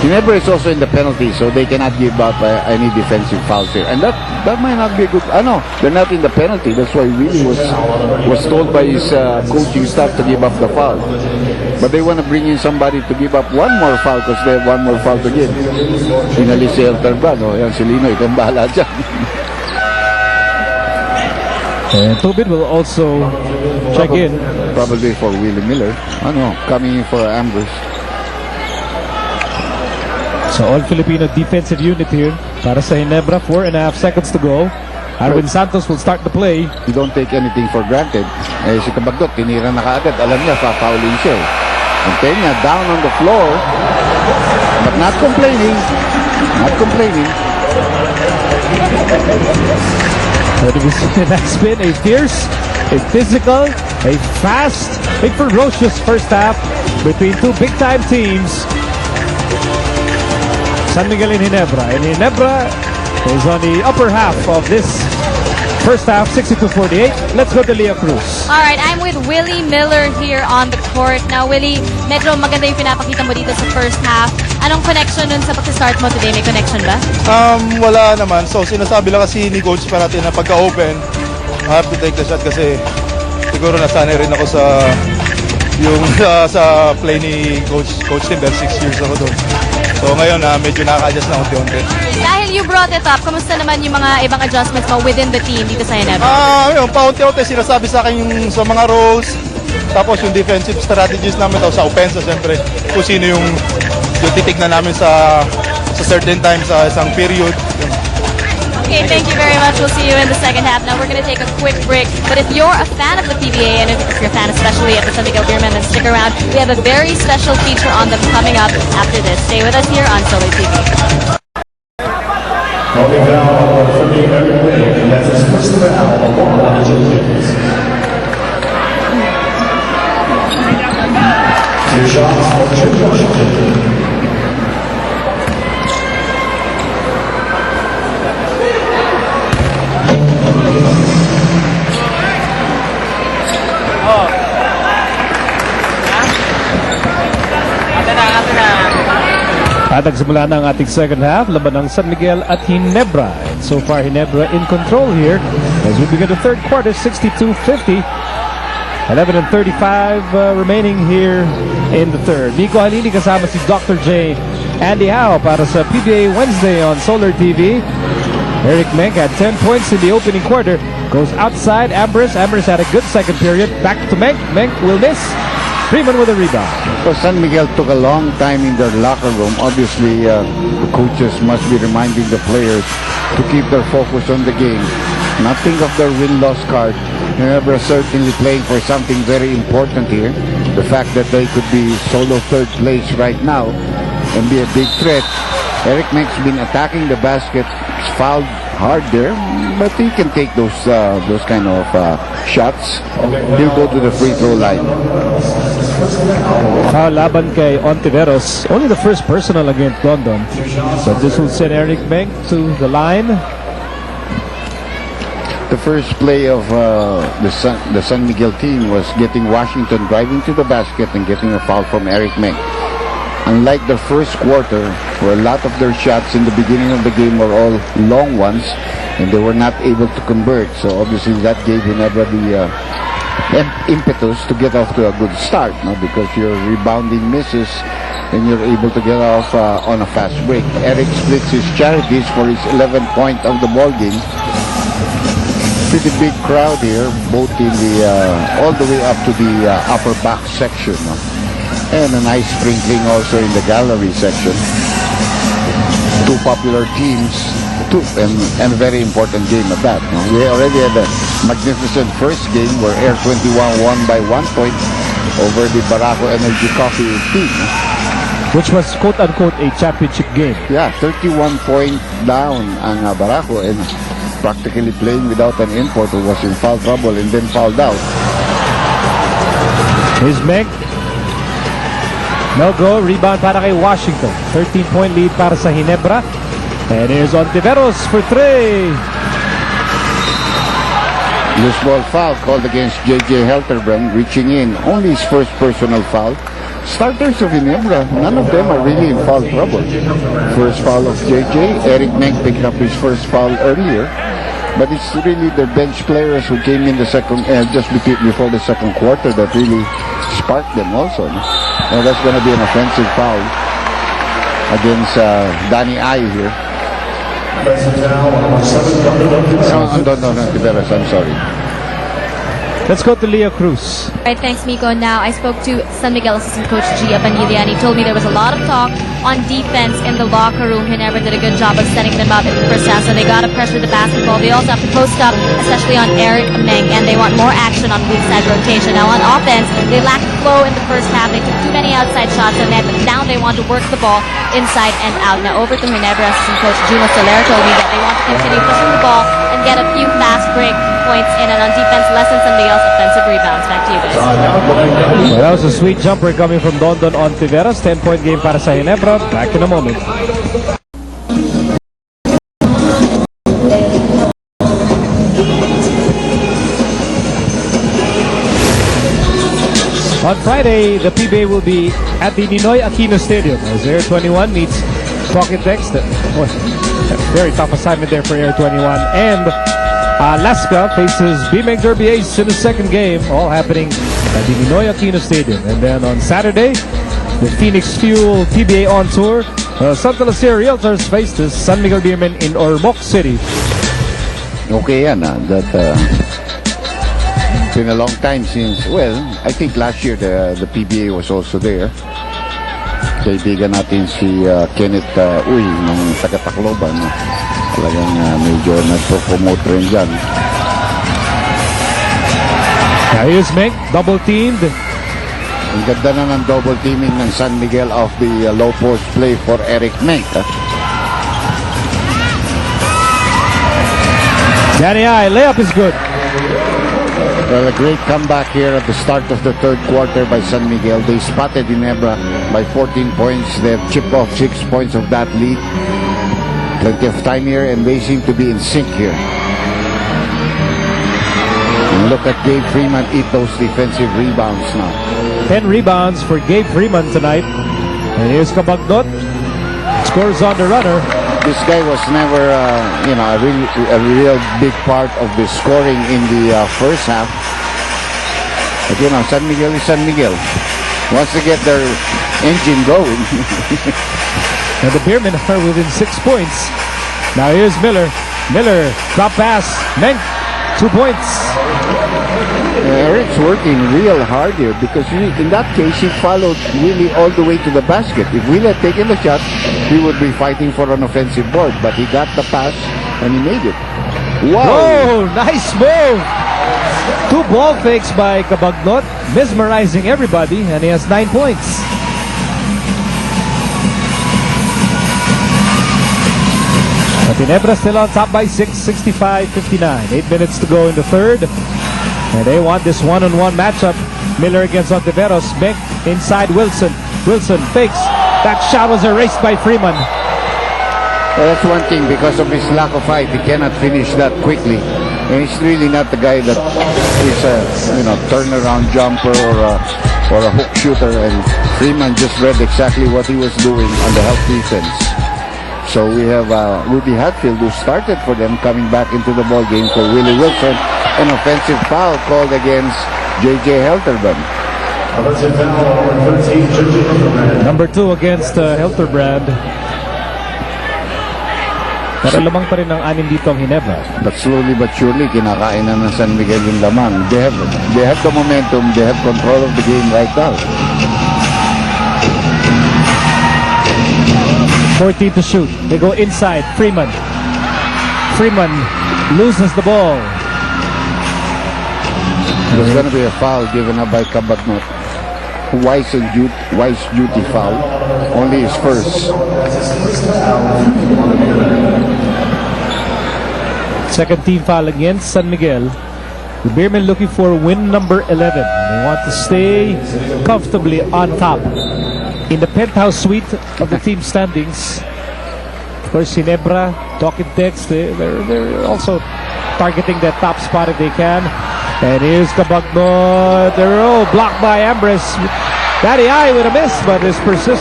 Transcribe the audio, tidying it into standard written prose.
Ginebra is also in the penalty, so they cannot give up any defensive fouls here. And that might not be a good... they're not in the penalty. That's why Willie was told by his coaching staff to give up the foul. But they want to bring in somebody to give up one more foul because they have one more foul to give. Inalis si Elterbrand. Yan si Lino, itong bahala dyan. And Tobin will also check in. Probably for Willie Miller. Coming in for Ambrose. So all-Filipino defensive unit here para sa Ginebra. 4.5 seconds to go. Arwin Santos will start the play. You don't take anything for granted. Si Kabagdot, tinira na kaagad. Alam niya, pa-fouling siya. And Peña down on the floor. But not complaining. Not complaining. What do we see in that spin? A fierce, a physical, a fast, a ferocious first half between two big-time teams. San Miguel and Ginebra. And Ginebra is on the upper half of this first half, 62-48. Let's go to Leah Cruz. Alright, I'm with Willie Miller here on the court. Now, Willie, medyo maganda yung pinapakita mo dito sa first half. Anong connection nun sa pag-start mo today? May connection ba? Wala naman. So, sinasabi lang kasi ni Coach parati na pagka-open, I have to take the shot kasi siguro nasanay rin ako sa play ni Coach Tim dahil 6 years ako doon. So ngayon medyo nakaka-adjust na unti-unti. Dahil you brought it up, kamusta naman yung mga ibang adjustments mo within the team dito sa Ginebra? Yung paunti-unti sinasabi sa akin yung sa mga roles, tapos yung defensive strategies namin, tapos sa offense siyempre kung sino yung titignan namin sa certain times sa isang period. Okay, thank you very much. We'll see you in the second half. Now we're going to take a quick break. But if you're a fan of the PBA, and if you're a fan especially of the San Miguel Beermen, then stick around. We have a very special feature on them coming up after this. Stay with us here on Solar TV. At nagsimula na ang ating second half, laban ng San Miguel at Ginebra. And so far, Ginebra in control here as we begin the third quarter, 62-50. 11:35 remaining here in the third. Nico Halili kasama si Dr. J. Andy Howe para sa PBA Wednesday on Solar TV. Eric Menk had 10 points in the opening quarter. Goes outside Ambrose. Ambrose had a good second period. Back to Menk. Menk will miss. Freeman with a rebound. So San Miguel took a long time in their locker room. Obviously, the coaches must be reminding the players to keep their focus on the game. Not think of their win-loss card. Ginebra certainly playing for something very important here. The fact that they could be solo third place right now and be a big threat. Eric Menk's been attacking the basket. He's fouled hard there, but he can take those kind of shots. He'll go to the free throw line. Foul laban kay Ontiveros. Only the first personal against London. So this will send Eric Menk to the line. The first play of the San Miguel team was getting Washington driving to the basket and getting a foul from Eric Menk. Unlike the first quarter, where a lot of their shots in the beginning of the game were all long ones, and they were not able to convert. So obviously that gave Ginebra the impetus to get off to a good start, no? Because your rebounding misses and you're able to get off on a fast break. Eric splits his charities for his 11th point of the ball game. Pretty big crowd here, both in the all the way up to the upper back section, no? And a nice sprinkling also in the gallery section. Two popular teams, and a very important game at that. No? We already had a magnificent first game where Air 21 won by 1 point over the Barako Energy Coffee team. Which was quote-unquote a championship game. Yeah, 31 point down ang Barako and practically playing without an import who was in foul trouble and then fouled out. Here's Menk. No go, rebound para kay Washington. 13-point lead para sa Ginebra. And here's Ontiveros for three. Loose ball foul called against J.J. Helterbrand, reaching in. Only his first personal foul. starters of Ginebra, none of them are really in foul trouble. First foul of JJ. Eric Meng picked up his first foul earlier. But it's really the bench players who came in the second, just before the second quarter that really sparked them also. No? Now that's going to be an offensive foul against Danny I here. No, Tiberos, I'm sorry. Let's go to Leo Cruz. Right, thanks, Miko. Now, I spoke to San Miguel assistant coach Gia Banilia, and he told me there was a lot of talk on defense in the locker room. Ginebra did a good job of setting them up in the first half, so they got to pressure the basketball. They also have to post up, especially on Eric Meng, and they want more action on weak side rotation. Now, on offense, they lacked flow in the first half. They took too many outside shots, and then down they want to work the ball inside and out. Now, over to Ginebra assistant coach Juno Soler told me that they want to continue pushing the ball and get a few fast break points in, and on defense, lessen somebody else offensive rebounds. Back to you guys. Well, that was a sweet jumper coming from Dondon on Tiveros. 10-point game para sa Ginebra. Back in a moment. On Friday, the PBA will be at the Ninoy Aquino Stadium as Air 21 meets Pocket Dex. Very tough assignment there for Air 21. And Alaska faces BMEG Derby Ace in the second game, all happening at the Ninoy Aquino Stadium. And then on Saturday, the Phoenix Fuel PBA on tour. Santa Lucia Realtors face the San Miguel Beermen in Ormoc City. Okay yan, that been a long time since, well, I think last year the PBA was also there. Kaibigan natin si Kenneth Uy ng taga-Tacloban. Talagang medyo nagpo-promote rin dyan. Here's Meng, double teamed. Ang ganda na ng double teaming ng San Miguel of the low post play for Eric Meng. Danny I, layup is good. Well, a great comeback here at the start of the third quarter by San Miguel. They spotted Ginebra by 14 points. They've chipped off 6 points of that lead. Plenty of time here, and they seem to be in sync here. And look at Gabe Freeman eat those defensive rebounds now. 10 rebounds for Gabe Freeman tonight. And here's Kabagnot. Scores on the runner. This guy was never, a real big part of the scoring in the first half. But San Miguel is San Miguel. Once they get their engine going. And the Beermen are within 6 points. Now here's Miller. Miller, drop pass. Meng, 2 points. Eric's working real hard here because in that case he followed really all the way to the basket. If Will had taken the shot, he would be fighting for an offensive board, but he got the pass and he made it. Wow! Whoa, nice move! 2 ball fakes by Kabagnot, mesmerizing everybody, and he has 9 points. But Ginebra still on top by 6, 65-59. 8 minutes to go in the third. And they want this one-on-one matchup. Miller against Ontiveros. Beck inside Wilson. Wilson fakes. That shot was erased by Freeman. Well, that's one thing. Because of his lack of height, he cannot finish that quickly. And he's really not the guy that is a turnaround jumper or a hook shooter. And Freeman just read exactly what he was doing on the help defense. So we have Rudy Hatfield, who started for them, coming back into the ball game for Willie Wilson. An offensive foul called against J.J. Helterbrand. Number 2 against Helterbrand. Pero lamang pa rin ang 6 dito ang Ginebra. But slowly but surely, kinakain na ng San Miguel yung lamang. They have the momentum. They have control of the game right now. 14 to shoot. They go inside. Freeman. Freeman loses the ball. There's going to be a foul given up by Kabagnot. Wise duty foul. Only his first. Second team foul against San Miguel. The Beermen looking for win number 11. They want to stay comfortably on top in the penthouse suite of the team standings. Of course, Ginebra, Talking Tex, they're also targeting that top spot if they can. And here's Kabagnot. They're all blocked by Ambres. Matty I with a miss, but is persistent.